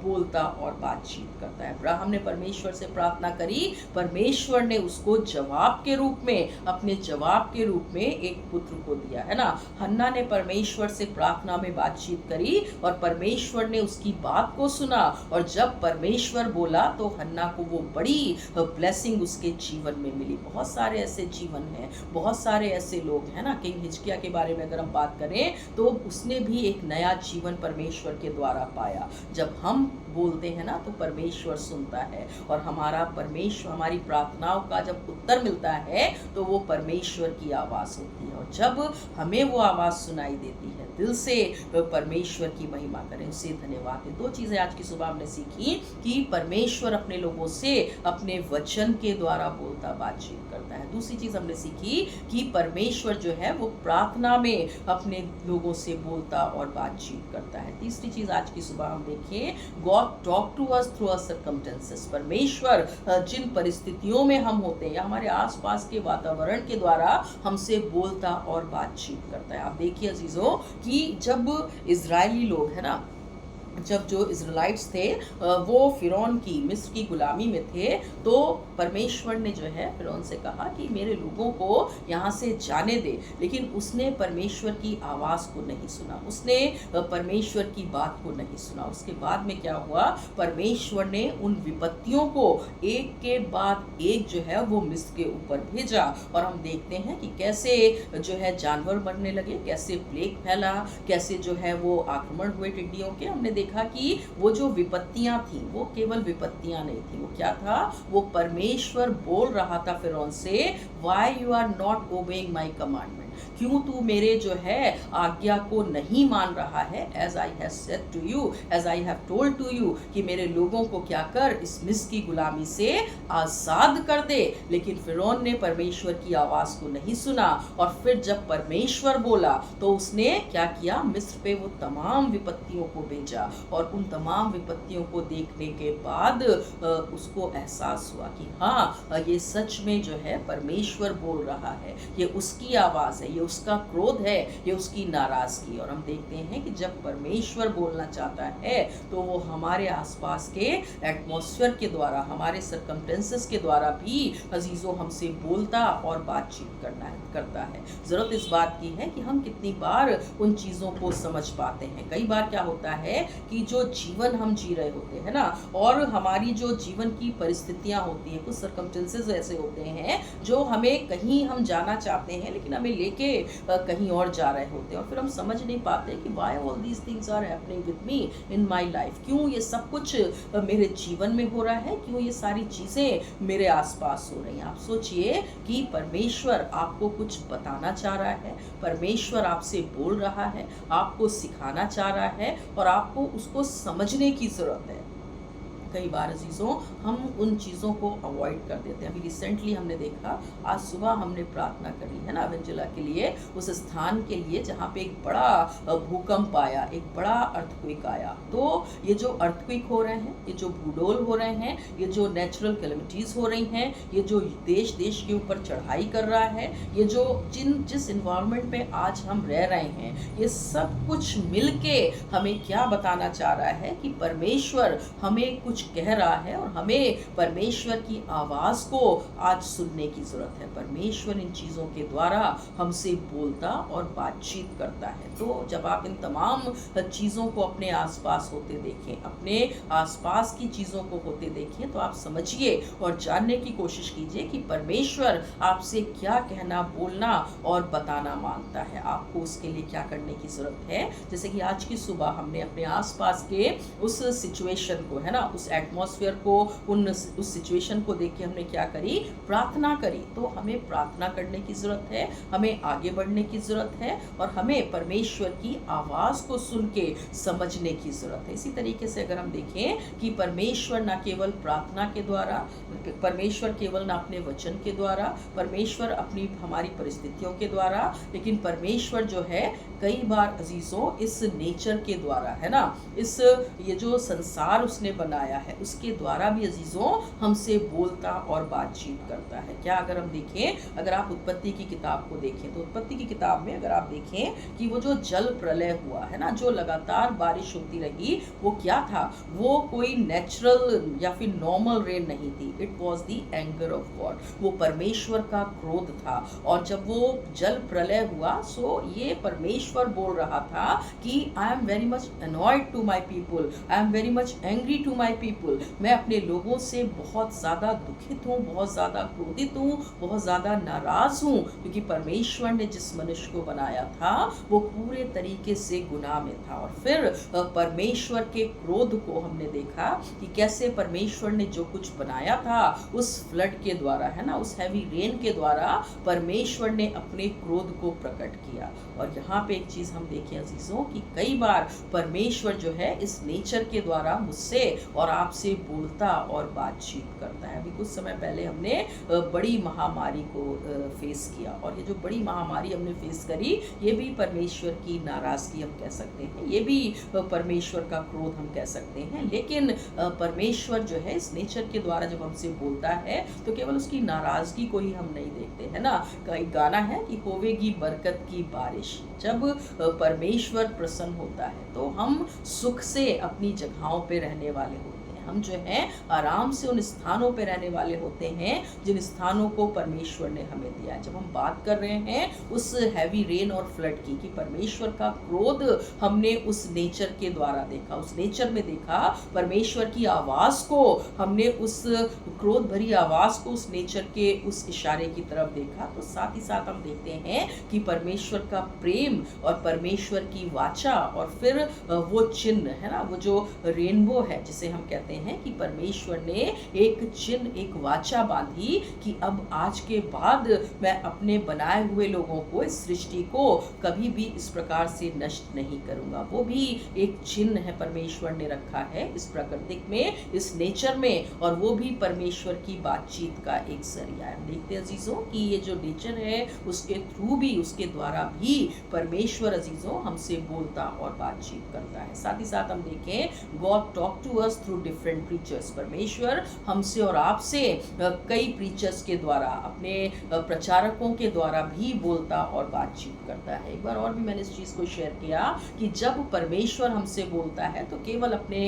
बोलता और बातचीत करता है। अब्राहम ने परमेश्वर से प्रार्थना करी, परमेश्वर ने उसको जवाब के रूप में, अपने जवाब के रूप में एक पुत्र को दिया, है ना। हन्ना ने परमेश्वर से प्रार्थना में बातचीत करी और परमेश्वर ने उसकी बात को सुना, और जब परमेश्वर बोला तो हन्ना को वो बड़ी ब्लेसिंग उसके जीवन में मिली। बहुत सारे ऐसे जीवन हैं, बहुत सारे ऐसे लोग हैं ना। किंग हिजकिया के बारे में अगर हम बात करें तो उसने भी एक नया जीवन परमेश्वर के द्वारा पाया। जब हम बोलते हैं ना तो परमेश्वर सुनता है, और हमारा परमेश्वर, हमारी प्रार्थनाओं का जब उत्तर मिलता है तो वो परमेश्वर की आवाज़ होती है, और जब हमें वो आवाज़ सुनाई देती है, दिल से परमेश्वर की महिमा करें, उससे धन्यवाद दें। दो चीज़ें आज की सुबह हमने सीखी कि परमेश्वर अपने लोगों से अपने वचन के द्वारा बोलता बातचीत करता है। दूसरी चीज़ हमने सीखी कि परमेश्वर जो है वो प्रार्थना में अपने लोगों से बोलता और बातचीत करता है। तीसरी चीज़ आज की सुबह हम देखें, God talk to us through our circumstances. परमेश्वर जिन परिस्थितियों में हम होते हैं या हमारे आसपास के वातावरण के द्वारा हमसे बोलता और बातचीत करता है। आप देखिए अजीजों कि जब इजरायली लोग है ना, जब जो इज़राइट्स थे वो फ़िरौन की मिस्र की गुलामी में थे, तो परमेश्वर ने जो है फ़िरौन से कहा कि मेरे लोगों को यहाँ से जाने दे, लेकिन उसने परमेश्वर की आवाज़ को नहीं सुना, उसने परमेश्वर की बात को नहीं सुना। उसके बाद में क्या हुआ, परमेश्वर ने उन विपत्तियों को एक के बाद एक जो है वो मिस्र के ऊपर भेजा, और हम देखते हैं कि कैसे जो है जानवर मरने लगे, कैसे प्लेग फैला, कैसे जो है वो आक्रमण हुए टिड्डियों के। हमने देखा कि वो जो विपत्तियां थी वो केवल विपत्तियां नहीं थी, वो क्या था, वो परमेश्वर बोल रहा था फिरौन से, why you are not obeying my commandment, क्यों तू मेरे जो है आज्ञा को नहीं मान रहा है। As I have said to you, as I have told to you, कि मेरे लोगों को क्या कर, इस मिस्र की गुलामी से आज़ाद कर दे। लेकिन फिरौन ने परमेश्वर की आवाज़ को नहीं सुना, और फिर जब परमेश्वर बोला तो उसने क्या किया, मिस्र पे वो तमाम विपत्तियों को भेजा। और उन तमाम विपत्तियों को देखने के बाद उसको एहसास हुआ कि हाँ, ये सच में जो है परमेश्वर बोल रहा है, ये उसकी आवाज़ है, ये उसका क्रोध है, ये उसकी नाराज़गी। और हम देखते हैं कि जब परमेश्वर बोलना चाहता है तो वो हमारे आसपास के एटमॉस्फेयर के द्वारा, हमारे सर्कमस्टेंसेस के द्वारा भी अजीज़ों हमसे बोलता और बातचीत करता है। ज़रूरत इस बात की है कि हम कितनी बार उन चीज़ों को समझ पाते हैं। कई बार क्या होता है कि जो जीवन हम जी रहे होते हैं ना, और हमारी जो जीवन की परिस्थितियाँ होती हैं, कुछ सर्कमस्टेंसेस ऐसे होते हैं जो हमें कहीं हम जाना चाहते हैं लेकिन हमें लेके कहीं और जा रहे होते हैं, और फिर हम समझ नहीं पाते कि why all these things are happening with me in my life, क्यों ये सब कुछ मेरे जीवन में हो रहा है, क्यों ये सारी चीज़ें मेरे आसपास हो रही हैं। आप सोचिए कि परमेश्वर आपको कुछ बताना चाह रहा है, परमेश्वर आपसे बोल रहा है, आपको सिखाना चाह रहा है, और आपको उसको समझने की ज़रूरत है। कई बार अजीज़ों हम उन चीज़ों को अवॉइड कर देते हैं। अभी रिसेंटली हमने देखा, आज सुबह हमने प्रार्थना करी है ना वेंजुला के लिए, उस स्थान के लिए जहाँ पे एक बड़ा भूकंप आया, एक बड़ा अर्थक्वेक आया। तो ये जो अर्थक्वेक हो रहे हैं, ये जो भूडोल हो रहे हैं, ये जो नेचुरल कैलेमिटीज़ हो रही हैं, ये जो देश देश के ऊपर चढ़ाई कर रहा है, ये जो जिस इन्वायरमेंट में आज हम रह रहे हैं, ये सब कुछ मिल के हमें क्या बताना चाह रहा है कि परमेश्वर हमें कुछ कह रहा है, और हमें परमेश्वर की आवाज़ को आज सुनने की ज़रूरत है। परमेश्वर इन चीज़ों के द्वारा हमसे बोलता और बातचीत करता है। तो जब आप इन तमाम चीज़ों को अपने आसपास होते देखें, अपने आसपास की चीज़ों को होते देखें, तो आप समझिए और जानने की कोशिश कीजिए कि परमेश्वर आपसे क्या कहना, बोलना और बताना मांगता है। आपको उसके लिए क्या करने की ज़रूरत है। जैसे कि आज की सुबह हमने अपने आसपास के उस सिचुएशन को, है ना, उस एटमॉस्फेयर को, उस सिचुएशन को देख के हमने क्या करी, प्रार्थना करी। तो हमें प्रार्थना करने की ज़रूरत है, हमें आगे बढ़ने की ज़रूरत है, और हमें परमेश्वर की आवाज़ को सुन के समझने की ज़रूरत है। इसी तरीके से अगर हम देखें कि परमेश्वर न केवल प्रार्थना के द्वारा, परमेश्वर केवल न अपने वचन के द्वारा, परमेश्वर अपनी हमारी परिस्थितियों के द्वारा, लेकिन परमेश्वर जो है कई बार अजीज़ों इस नेचर के द्वारा, है ना, इस ये जो संसार उसने बनाया है उसके द्वारा भी अजीज़ों हमसे बोलता और बातचीत करता है। क्या अगर हम देखें, अगर आप उत्पत्ति की किताब को देखें, तो उत्पत्ति की किताब में अगर आप देखें कि वो जो जल प्रलय हुआ है ना, जो लगातार बारिश होती रही, वो क्या था, वो कोई नेचुरल या फिर नॉर्मल रेन नहीं थी, it was the anger of God, वो परमेश्वर का क्रोध था। और जब वो जल प्रलय हुआ, सो ये परमेश्वर बोल रहा था कि I am very much annoyed to my people, I am very much angry to my people, मैं अपने लोगों से बहुत ज़्यादा दुखित हूँ, बहुत ज़्यादा क्रोधित हूँ, बहुत ज़्यादा नाराज़ हूँ, क्योंकि परमेश्वर ने जिस मनुष्य को बनाया था वो पूरे तरीके से गुनाह में था। और फिर परमेश्वर के क्रोध को हमने देखा कि कैसे परमेश्वर ने जो कुछ बनाया था उस फ्लड के द्वारा, है ना, उस हैवी रेन के द्वारा परमेश्वर ने अपने क्रोध को प्रकट किया। और यहाँ पे एक चीज़ हम देखें अजीज़ों कि कई बार परमेश्वर जो है इस नेचर के द्वारा मुझसे और आपसे बोलता और बातचीत करता है। अभी कुछ समय पहले हमने बड़ी महामारी को फेस किया, और ये जो बड़ी महामारी हमने फेस करी, ये भी परमेश्वर की नाराज़गी हम कह सकते हैं, ये भी परमेश्वर का क्रोध हम कह सकते हैं। लेकिन परमेश्वर जो है इस नेचर के द्वारा जब हमसे बोलता है तो केवल उसकी नाराज़गी को ही हम नहीं देखते, है ना। एक गाना है कि होवेगी बरकत की बारिश। जब परमेश्वर प्रसन्न होता है तो हम सुख से अपनी जगहों पे रहने वाले होते हैं। हम जो है आराम से उन स्थानों पे रहने वाले होते हैं जिन स्थानों को परमेश्वर ने हमें दिया है। जब हम बात कर रहे हैं उस हैवी रेन और फ्लड की, कि परमेश्वर का क्रोध हमने उस नेचर के द्वारा देखा, उस नेचर में देखा, परमेश्वर की आवाज़ को हमने, उस क्रोध भरी आवाज़ को उस नेचर के उस इशारे की तरफ देखा, तो साथ ही साथ हम देखते हैं कि परमेश्वर का प्रेम और परमेश्वर की वाचा, और फिर वो चिन्ह है ना, वो जो रेनबो है जिसे हम कहते हैं कि परमेश्वर ने एक चिन्ह, एक वाचा बांधी कि अब आज के बाद मैं अपने बनाए हुए लोगों को, इस सृष्टि को कभी भी इस प्रकार से नष्ट नहीं करूंगा। वो भी एक चिन्ह है परमेश्वर ने रखा है इस प्राकृतिक में, इस नेचर में, और वो भी परमेश्वर की बातचीत का एक जरिया है। देखते हैं अजीजों कि ये जो नेचर है उसके थ्रू भी, उसके द्वारा भी परमेश्वर अजीजों हमसे बोलता और बातचीत करता है। साथ ही साथ हम देखें God talk to us through different preachers. परमेश्वर हमसे और आपसे कई प्रीचर्स के द्वारा, अपने प्रचारकों के द्वारा भी बोलता और बातचीत करता है। एक बार और भी मैंने इस चीज़ को शेयर किया कि जब परमेश्वर हमसे बोलता है तो केवल अपने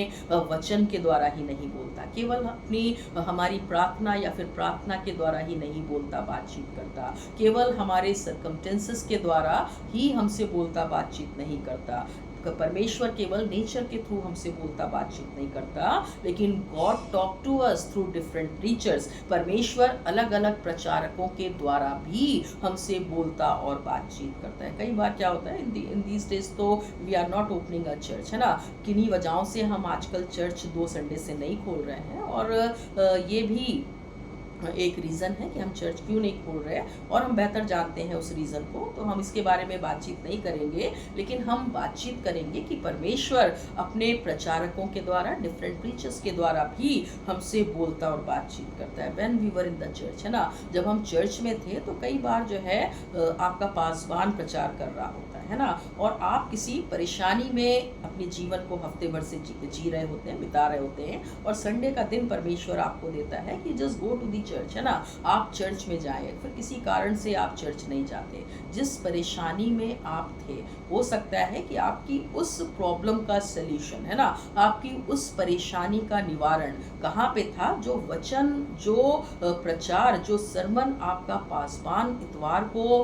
वचन के द्वारा ही नहीं बोलता, केवल अपनी हमारी प्रार्थना या फिर प्रार्थना के द्वारा ही नहीं बोलता, बातचीत करता, केवल हमारे सर्कमस्टेंसेस के द्वारा ही हमसे बोलता, बातचीत नहीं करता। परमेश्वर केवल नेचर के थ्रू हमसे बोलता, बातचीत नहीं करता, लेकिन God talk to us through different preachers. परमेश्वर अलग अलग प्रचारकों के द्वारा भी हमसे बोलता और बातचीत करता है। कई बार क्या होता है, इन दीज डेज तो we are not opening a church, है ना। किन्हीं वजहों से हम आजकल चर्च 2 संडे से नहीं खोल रहे हैं, और ये भी एक रीज़न है कि हम चर्च क्यों नहीं खोल रहे हैं, और हम बेहतर जानते हैं उस रीज़न को, तो हम इसके बारे में बातचीत नहीं करेंगे। लेकिन हम बातचीत करेंगे कि परमेश्वर अपने प्रचारकों के द्वारा, डिफरेंट प्रीचर्स के द्वारा भी हमसे बोलता और बातचीत करता है। When we were in the church, है ना, जब हम चर्च में थे तो कई बार जो है आपका पासवान प्रचार कर रहा होता है ना, और आप किसी परेशानी में अपने जीवन को हफ्ते भर से जी रहे होते हैं, बिता रहे होते हैं, और संडे का दिन परमेश्वर आपको देता है कि just go to the church, है ना, आप चर्च में जाएं। फिर किसी कारण से आप चर्च नहीं जाते, जिस परेशानी में आप थे, हो सकता है कि आपकी उस प्रॉब्लम का सल्यूशन, है ना, आपकी उस परेशानी का निवारण कहाँ पे था, जो वचन, जो प्रचार, जो सरमन आपका पासवान इतवार को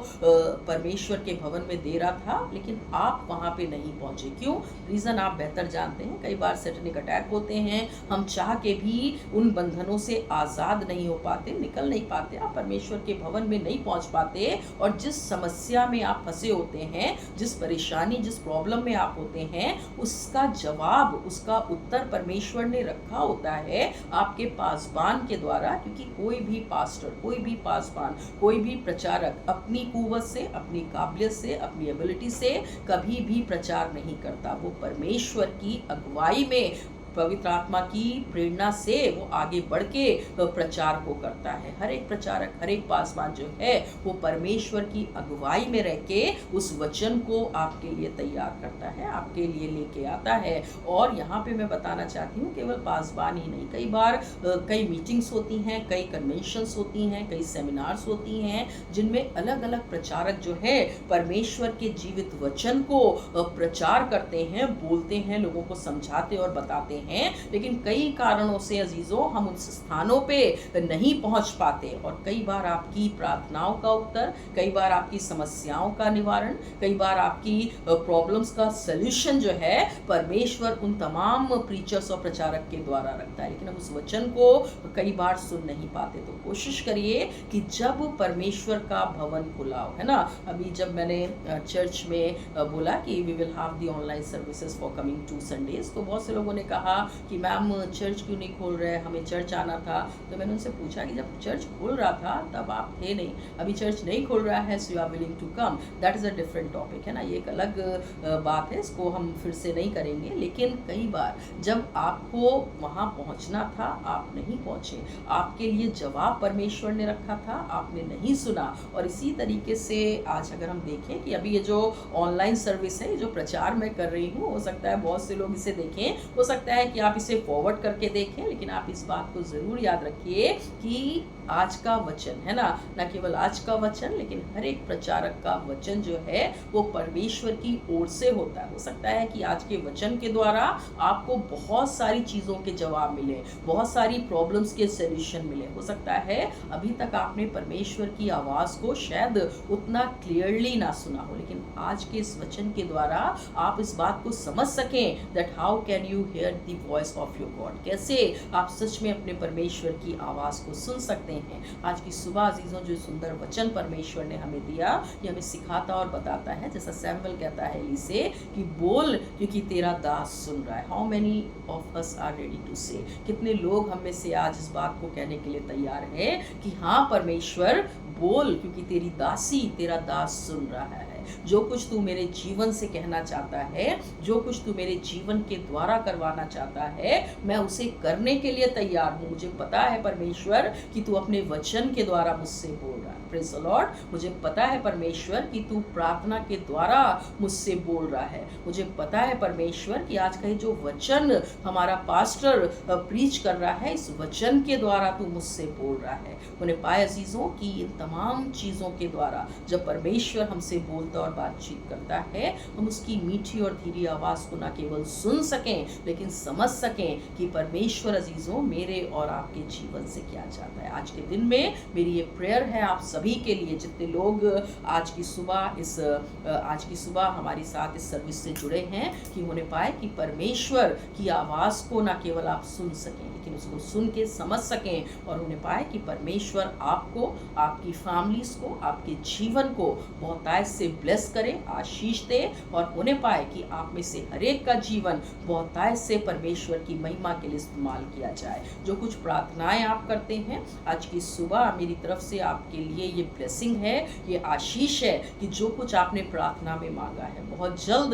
परमेश्वर के भवन में दे रहा था, लेकिन आप वहाँ पे नहीं पहुँचे। क्यों? रीज़न आप बेहतर जानते हैं। कई बार सैटेनिक अटैक होते हैं, हम चाह के भी उन बंधनों से आज़ाद नहीं हो पाते, निकल नहीं पाते, आप परमेश्वर के भवन में नहीं पहुँच पाते, और जिस समस्या में आप फंसे होते हैं, जिस परेशानी, जिस प्रॉब्लम में आप होते हैं, उसका जवाब, उसका उत्तर परमेश्वर ने रखा होता है आपके पासवान के द्वारा। क्योंकि कोई भी पास्टर, कोई भी पासवान, कोई भी प्रचारक अपनी कुव्वत से, अपनी काबिलियत से, अपनी एबिलिटी से कभी भी प्रचार नहीं करता। वो परमेश्वर की अगुवाई में, पवित्र आत्मा की प्रेरणा से वो आगे बढ़ के प्रचार को करता है। हर एक प्रचारक, हर एक पासवान जो है वो परमेश्वर की अगुवाई में रह के उस वचन को आपके लिए तैयार करता है, आपके लिए लेके आता है। और यहाँ पे मैं बताना चाहती हूँ, केवल पासवान ही नहीं, कई बार कई मीटिंग्स होती हैं, कई कन्वेंशंस होती हैं, कई सेमिनार्स होती हैं, जिनमें अलग अलग प्रचारक जो है परमेश्वर के जीवित वचन को प्रचार करते हैं, बोलते हैं, लोगों को समझाते और बताते हैं। लेकिन कई कारणों से अजीजों हम उन स्थानों पे नहीं पहुंच पाते, और कई बार आपकी प्रार्थनाओं का उत्तर, कई बार आपकी समस्याओं का निवारण, कई बार आपकी प्रॉब्लम्स का सल्यूशन जो है परमेश्वर उन तमाम प्रीचर्स और प्रचारक के द्वारा रखता है। लेकिन हम उस वचन को कई बार सुन नहीं पाते। तो कोशिश करिए कि जब परमेश्वर का भवन खुला हो, है ना, अभी जब मैंने चर्च में बोला कि we will have the online services for coming 2 Sundays, तो बहुत से लोगों ने कहा कहा कि मैम चर्च क्यों नहीं खोल रहे, हमें चर्च आना था। तो मैंने उनसे पूछा कि जब चर्च खोल रहा था तब आप थे नहीं, अभी चर्च नहीं खोल रहा है, so you are willing to come, that is a different topic, है ना, ये एक अलग बात है, इसको हम फिर से नहीं करेंगे। लेकिन कई बार जब आपको वहाँ पहुँचना था आप नहीं पहुँचे, आपके लिए जवाब परमेश्वर ने रखा था, आपने नहीं सुना। और इसी तरीके से आज अगर हम देखें कि अभी ये जो ऑनलाइन सर्विस है, ये जो प्रचार मैं कर रही हूँ, हो सकता है बहुत से लोग इसे देखें, हो सकता है कि आप इसे फॉरवर्ड करके देखें, लेकिन आप इस बात को ज़रूर याद रखिए कि आज का वचन, है ना, न केवल आज का वचन लेकिन हर एक प्रचारक का वचन जो है वो परमेश्वर की ओर से होता है। हो सकता है कि आज के वचन के द्वारा आपको बहुत सारी चीज़ों के जवाब मिले, बहुत सारी प्रॉब्लम्स के सॉल्यूशन मिले। हो सकता है अभी तक आपने परमेश्वर की आवाज़ को शायद उतना क्लियरली ना सुना हो, लेकिन आज के इस वचन के द्वारा आप इस बात को समझ सकें that how can you here the voice of your God, कैसे आप सच में अपने परमेश्वर की आवाज़ को सुन सकते हैं। आज की सुबह अजीजों जो सुंदर वचन परमेश्वर ने हमें दिया, ये हमें सिखाता और बताता है, जैसा सैमुअल कहता है एली से कि बोल क्योंकि तेरा दास सुन रहा है। How many of us are ready to say, कितने लोग हम में से आज इस बात को कहने के लिए तैयार है कि हाँ परमेश्वर बोल क्योंकि तेरी दासी तेरा दास सुन रहा है। जो कुछ तू मेरे जीवन से कहना चाहता है, जो कुछ तू मेरे जीवन के द्वारा करवाना चाहता है, मैं उसे करने के लिए तैयार हूँ। मुझे पता है परमेश्वर कि तू अपने वचन के द्वारा मुझसे बोल रहा है। Praise the Lord. मुझे पता है परमेश्वर कि तू प्रार्थना के द्वारा मुझसे बोल रहा है। मुझे पता है परमेश्वर कि आज का ये जो वचन हमारा पास्टर प्रीच कर रहा है, इस वचन के द्वारा तू मुझसे बोल रहा है। उन्हें पाए अजीज़ों कि इन तमाम चीज़ों के द्वारा जब परमेश्वर हमसे बोलता और बातचीत करता है, हम उसकी मीठी और धीरी आवाज़ को न केवल सुन सकें लेकिन समझ सकें कि परमेश्वर अजीज़ों मेरे और आपके जीवन से क्या चाहता है। आज के दिन में मेरी ये प्रेयर है आप सभी के लिए, जितने लोग आज की सुबह हमारे साथ इस सर्विस से जुड़े हैं, कि उन्हें पाए कि परमेश्वर की आवाज़ को न केवल आप सुन सकें लेकिन उसको सुन के समझ सकें, और उन्हें पाए कि परमेश्वर आपको, आपकी फैमिलीज़ को, आपके जीवन को बहुतायत से ब्लेस करे, आशीष दे, और उन्हें पाए कि आप में से हर एक का जीवन बहुतायत से परमेश्वर की महिमा के लिए इस्तेमाल किया जाए। जो कुछ प्रार्थनाएं आप करते हैं आज की सुबह, मेरी तरफ से आपके लिए ये ब्लेसिंग है, ये आशीष है कि जो कुछ आपने प्रार्थना में मांगा है बहुत जल्द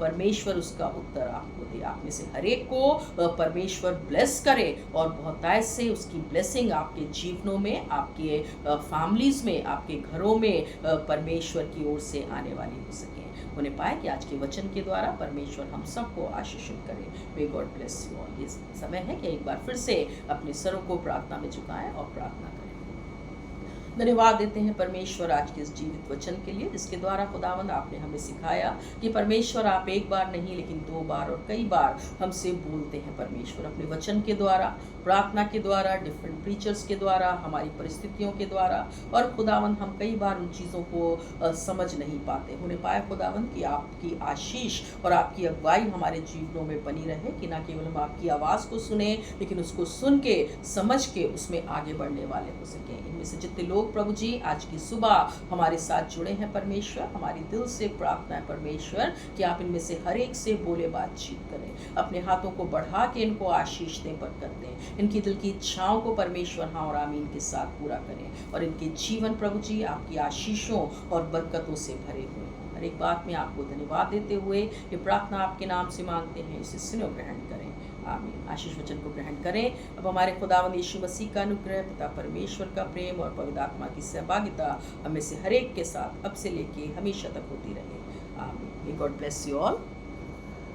परमेश्वर उसका उत्तर आपको दे। आप में से हर एक को परमेश्वर ब्लेस करे और बहुतायत से उसकी ब्लेसिंग आपके जीवनों में, आपके फैमिलीज़ में, आपके घरों में परमेश्वर की ओर से आने वाली हो सके। उन्हें पाए कि आज के वचन के द्वारा परमेश्वर हम सबको आशीषित करे। May God bless you all. ये समय है कि एक बार फिर से अपने सरों को प्रार्थना में झुकाएं और प्रार्थना करें। धन्यवाद देते हैं परमेश्वर आज के इस जीवित वचन के लिए, जिसके द्वारा खुदावंद आपने हमें सिखाया कि परमेश्वर आप एक बार नहीं लेकिन 2 बार और कई बार हमसे बोलते हैं। परमेश्वर अपने वचन के द्वारा, प्रार्थना के द्वारा, डिफरेंट प्रीचर्स के द्वारा, हमारी परिस्थितियों के द्वारा, और खुदावंद हम कई बार उन चीज़ों को समझ नहीं पाते। उन्हें पाया खुदावंद कि आपकी आशीष और आपकी अगुवाई हमारे जीवनों में बनी रहे, कि न केवल हम आपकी आवाज़ को सुने लेकिन उसको सुन के, समझ के उसमें आगे बढ़ने वाले हो सकें। इनमें से जितने लोग प्रभु जी आज की सुबह हमारे साथ जुड़े हैं परमेश्वर, हमारी दिल से प्रार्थना है परमेश्वर कि आप इनमें से हर एक से बोले, बातचीत करें, अपने हाथों को बढ़ा के इनको आशीष दें, बरकत दें, इनकी दिल की इच्छाओं को परमेश्वर हाँ और आमीन के साथ पूरा करें, और इनके जीवन प्रभु जी आपकी आशीषों और बरकतों से भरे हुए हों। हर एक बात में आपको धन्यवाद देते हुए ये प्रार्थना आपके नाम से मांगते हैं, इसे सुनो, ग्रहण करें, आमीन। आशीष वचन को ग्रहण करें। अब हमारे खुदावंद यीशु मसीह का अनुग्रह, पिता परमेश्वर का प्रेम और पवित्र आत्मा की सहभागिता हमें से हर एक के साथ अब से लेके हमेशा तक होती रहे, आमीन। May God bless you all.